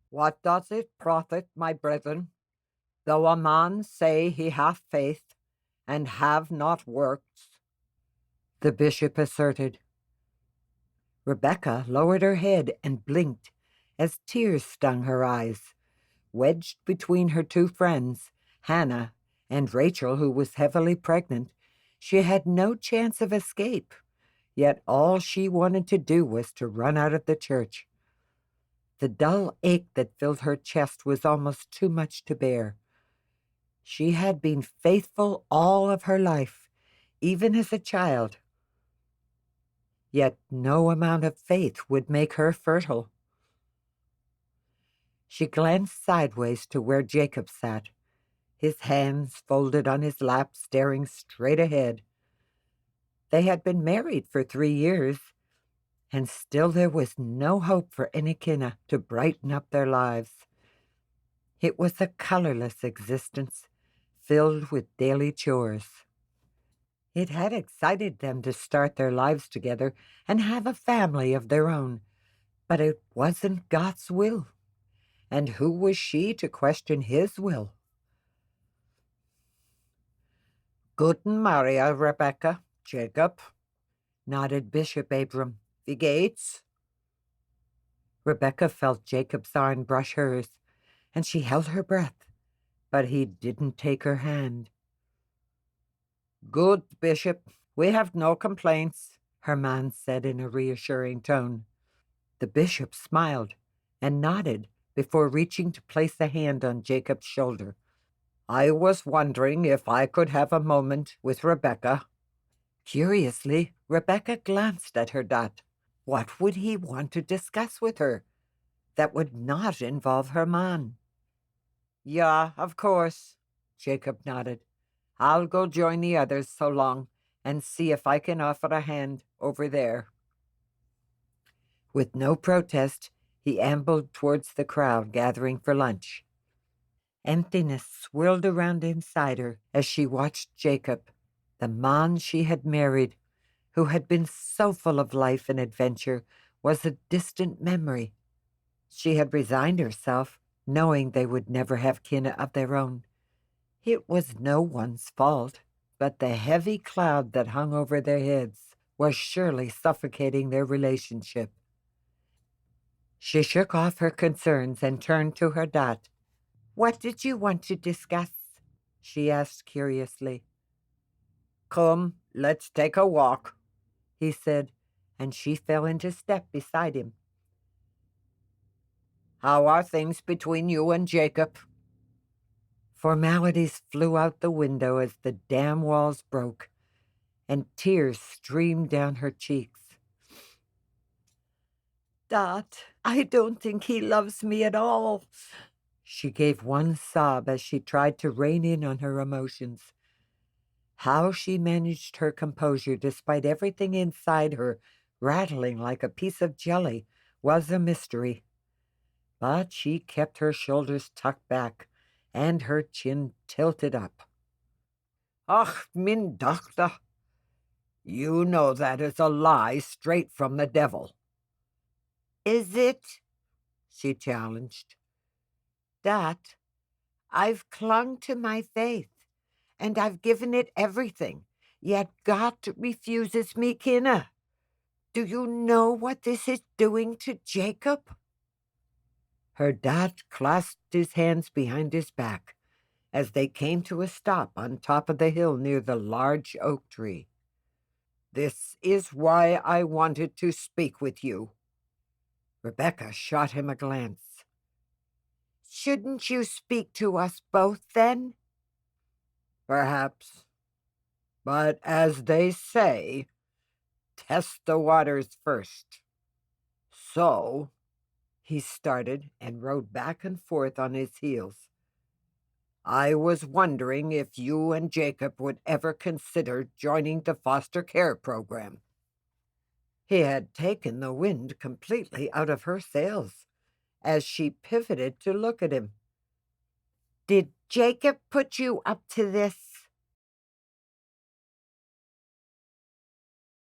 What does it profit, my brethren, though a man say he hath faith, and have not works? The bishop asserted. Rebecca lowered her head and blinked as tears stung her eyes. Wedged between her two friends, Hannah and Rachel, who was heavily pregnant, she had no chance of escape. Yet all she wanted to do was to run out of the church. The dull ache that filled her chest was almost too much to bear. She had been faithful all of her life, even as a child. Yet no amount of faith would make her fertile. She glanced sideways to where Jacob sat, his hands folded on his lap, staring straight ahead. They had been married for 3 years, and still there was no hope for Enikinna to brighten up their lives. It was a colorless existence, filled with daily chores. It had excited them to start their lives together and have a family of their own, but it wasn't God's will. And who was she to question his will? Guten Maria, Rebecca, Jacob, nodded Bishop Abram. Wie geht's? Rebecca felt Jacob's arm brush hers, and she held her breath, but he didn't take her hand. Good, Bishop. We have no complaints, her man said in a reassuring tone. The bishop smiled and nodded before reaching to place a hand on Jacob's shoulder. I was wondering if I could have a moment with Rebecca. Curiously, Rebecca glanced at her dot. What would he want to discuss with her that would not involve her man? Yeah, of course, Jacob nodded. I'll go join the others so long and see if I can offer a hand over there. With no protest, he ambled towards the crowd gathering for lunch. Emptiness swirled around inside her as she watched Jacob, the man she had married, who had been so full of life and adventure, was a distant memory. She had resigned herself, knowing they would never have kin of their own. It was no one's fault, but the heavy cloud that hung over their heads was surely suffocating their relationship. She shook off her concerns and turned to her dot. What did you want to discuss? She asked curiously. Come, let's take a walk, he said, and she fell into step beside him. How are things between you and Jacob? Formalities flew out the window as the dam walls broke, and tears streamed down her cheeks. Dot, I don't think he loves me at all. She gave one sob as she tried to rein in on her emotions. How she managed her composure despite everything inside her rattling like a piece of jelly was a mystery. But she kept her shoulders tucked back and her chin tilted up. Ach, min Tochter, you know that is a lie straight from the devil. Is it? She challenged. Dot, I've clung to my faith, and I've given it everything, yet God refuses me kinna. Do you know what this is doing to Jacob? Her dad clasped his hands behind his back as they came to a stop on top of the hill near the large oak tree. This is why I wanted to speak with you. Rebecca shot him a glance. Shouldn't you speak to us both, then? Perhaps. But as they say, test the waters first. So, he started and rode back and forth on his heels. I was wondering if you and Jacob would ever consider joining the foster care program. He had taken the wind completely out of her sails as she pivoted to look at him. Did Jacob put you up to this?